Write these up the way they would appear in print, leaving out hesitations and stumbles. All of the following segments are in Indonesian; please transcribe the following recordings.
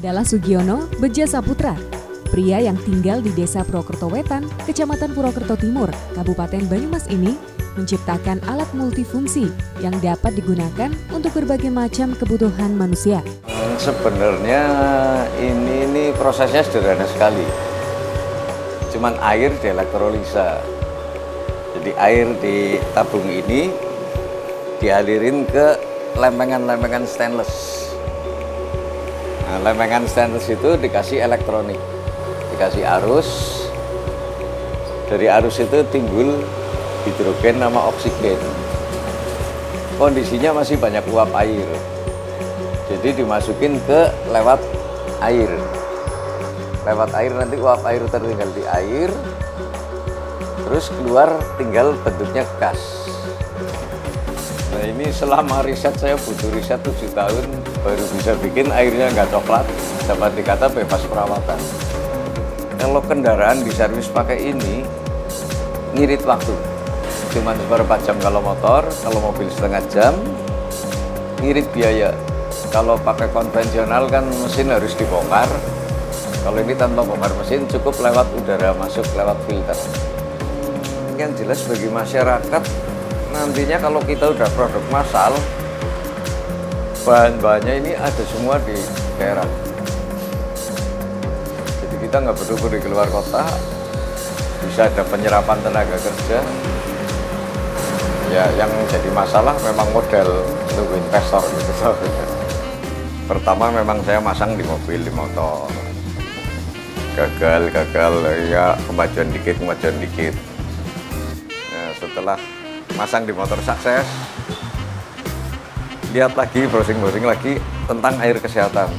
Adalah Sugiono Beja Saputra, pria yang tinggal di Desa Purwokerto-Wetan, Kecamatan Purwokerto Timur, Kabupaten Banyumas ini menciptakan alat multifungsi yang dapat digunakan untuk berbagai macam kebutuhan manusia. Sebenarnya ini prosesnya sederhana sekali. Cuman air dielektrolisa. Jadi air di tabung ini dialirin ke lempengan-lempengan stainless. Nah, lempengan stainless itu dikasih elektronik, dikasih arus. Dari arus itu timbul hidrogen sama oksigen. Kondisinya masih banyak uap air. Jadi dimasukin ke lewat air. Lewat air nanti uap air tertinggal di air. Terus keluar tinggal bentuknya gas. Nah ini selama riset saya butuh riset 7 tahun baru bisa bikin airnya nggak coklat, dapat dikata bebas perawatan. Kalau kendaraan diservis pakai ini, ngirit waktu. Cuma beberapa jam kalau motor, kalau mobil setengah jam, ngirit biaya. Kalau pakai konvensional kan mesin harus dibongkar. Kalau ini tanpa bongkar mesin cukup lewat udara masuk lewat filter. Yang jelas bagi masyarakat, nantinya kalau kita udah produk massal, bahan-bahannya ini ada semua di daerah. Jadi kita nggak perlu keluar kota, bisa ada penyerapan tenaga kerja. Ya, yang jadi masalah memang modal untuk investor gitu. Pertama memang saya masang di mobil, di motor. Gagal, ya kemajuan dikit. Nah, setelah masang di motor sukses, lihat lagi, browsing lagi tentang air kesehatan.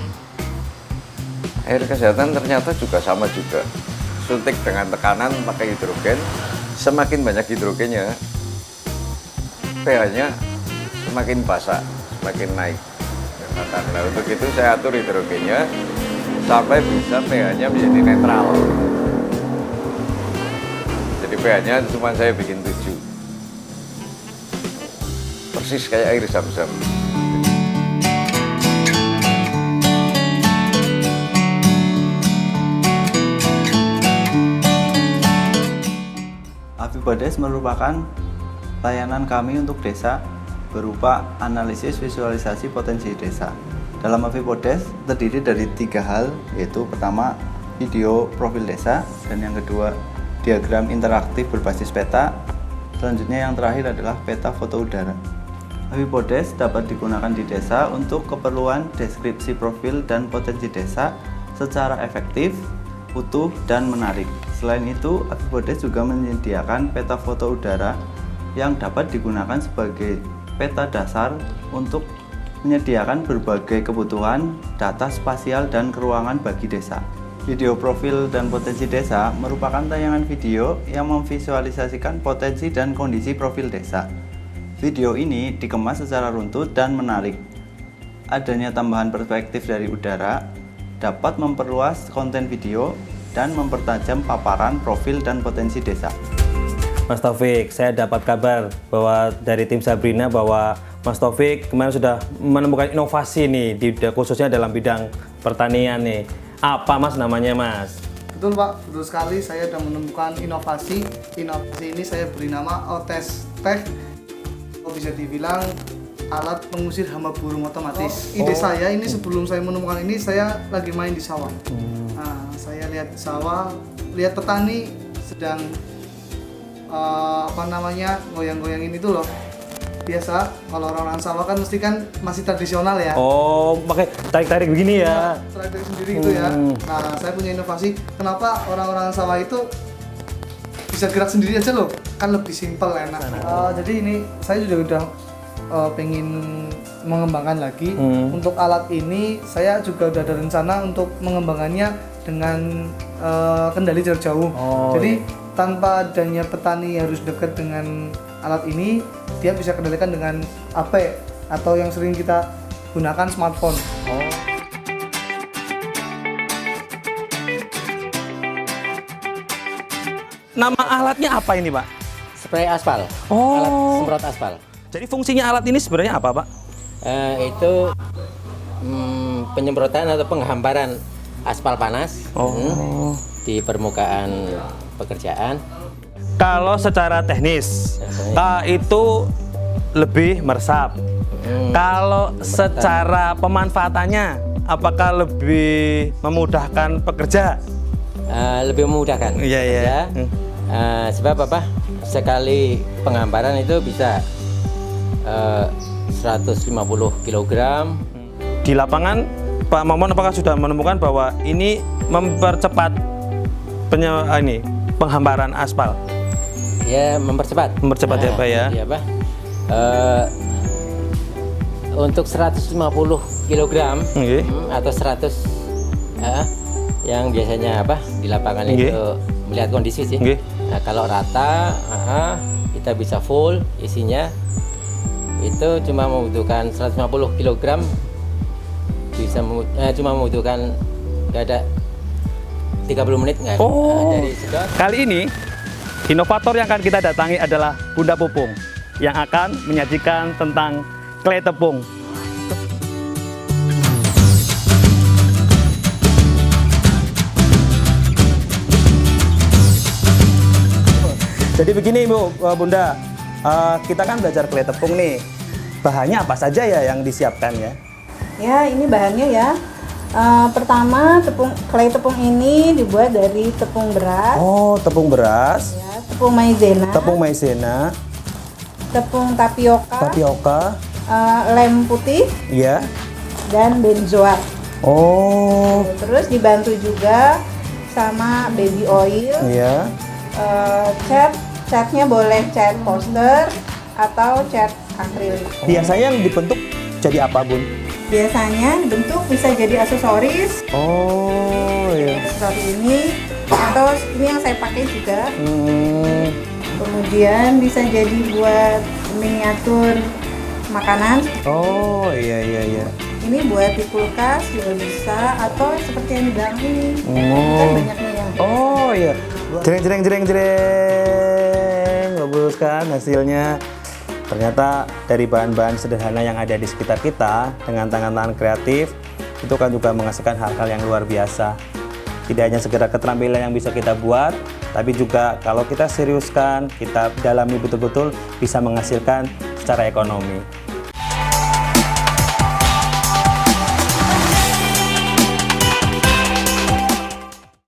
Air kesehatan ternyata juga sama juga. Suntik dengan tekanan pakai hidrogen, semakin banyak hidrogennya, pH-nya semakin basah, semakin naik. Nah, untuk itu saya atur hidrogennya sampai bisa pH-nya menjadi netral. Jadi pH-nya cuma saya bikin 7. Persis kayak air zam-zam. Avipodes merupakan layanan kami untuk desa berupa analisis visualisasi potensi desa. Dalam Avipodes terdiri dari 3 hal, yaitu pertama video profil desa, dan yang kedua diagram interaktif berbasis peta, selanjutnya yang terakhir adalah peta foto udara. Avipodes dapat digunakan di desa untuk keperluan deskripsi profil dan potensi desa secara efektif, utuh, dan menarik. Selain itu, Avipodes juga menyediakan peta foto udara yang dapat digunakan sebagai peta dasar untuk menyediakan berbagai kebutuhan data spasial dan keruangan bagi desa. Video profil dan potensi desa merupakan tayangan video yang memvisualisasikan potensi dan kondisi profil desa. Video ini dikemas secara runtut dan menarik. Adanya tambahan perspektif dari udara dapat memperluas konten video dan mempertajam paparan profil dan potensi desa. Mas Taufik, saya dapat kabar bahwa dari tim Sabrina bahwa Mas Taufik kemarin sudah menemukan inovasi nih, khususnya dalam bidang pertanian nih. Apa Mas namanya Mas? Betul Pak, betul sekali. Saya sudah menemukan inovasi. Inovasi ini saya beri nama Otes Tech. Bisa dibilang alat pengusir hama burung otomatis. Ide saya ini sebelum saya menemukan ini, saya lagi main di sawah. Nah, saya lihat sawah, lihat petani sedang goyang-goyangin itu loh. Biasa kalau orang-orang sawah kan mesti kan masih tradisional ya. Oh, pakai tarik-tarik begini ya. Tarik-tarik sendiri gitu ya. Nah, saya punya inovasi. Kenapa orang-orang sawah itu bisa gerak sendiri aja loh? Kan lebih simpel, enak. Jadi ini saya juga udah pengen mengembangkan lagi. Untuk alat ini saya juga udah ada rencana untuk mengembangannya dengan kendali jarak jauh. Jadi tanpa adanya petani harus dekat dengan alat ini, dia bisa kendalikan dengan HP atau yang sering kita gunakan smartphone. Nama alatnya apa ini Pak? Spray aspal, Oh. alat semprot aspal. Jadi fungsinya alat ini sebenarnya apa Pak? Itu penyemprotan atau penghamparan aspal panas di permukaan pekerjaan. Kalau secara teknis, K itu lebih meresap. Kalau secara pemanfaatannya, apakah lebih memudahkan pekerja? Lebih memudahkan. Iya, iya. Ya. Sebab apa? Sekali penghamparan itu bisa 150 kg. Di lapangan, Pak Momon apakah sudah menemukan bahwa ini mempercepat penghamparan aspal? Ya, mempercepat. Mempercepat ya, Pak ya? Iya, Pak. Untuk 150 kg Nggih. atau 100 yang biasanya apa di lapangan Nggih. itu melihat kondisi sih. Nggih. Nah, kalau rata kita bisa full isinya itu cuma membutuhkan 150 kg cuma membutuhkan nggak ada 30 menit nggak dari sedot. Kali ini inovator yang akan kita datangi adalah Bunda Pupung yang akan menyajikan tentang clay tepung. Jadi begini Bunda, kita kan belajar clay tepung nih. Bahannya apa saja ya yang disiapkan ya? Ya, ini bahannya ya. Pertama, clay tepung ini dibuat dari tepung beras, Oh, tepung beras, ya, tepung maizena, tepung tapioka, lem putih, ya. dan benzoat. Oh, Terus dibantu juga sama baby oil. iya. Catnya boleh cat poster atau cat akrilik. Biasanya yang dibentuk jadi apa, Bun? Biasanya dibentuk bisa jadi aksesoris Oh, iya. seperti ini, atau ini yang saya pakai juga. Hmm. Kemudian bisa jadi buat miniatur makanan. Oh, iya. Ini buat di kulkas juga bisa, atau seperti yang di belakang ini. Kan banyak nih yang. Oh, iya. Jreng. Bagus kan hasilnya. Ternyata dari bahan-bahan sederhana yang ada di sekitar kita dengan tangan-tangan kreatif itu kan juga menghasilkan hal-hal yang luar biasa. Tidak hanya sekedar keterampilan yang bisa kita buat, tapi juga kalau kita seriuskan, kita dalami betul-betul bisa menghasilkan secara ekonomi.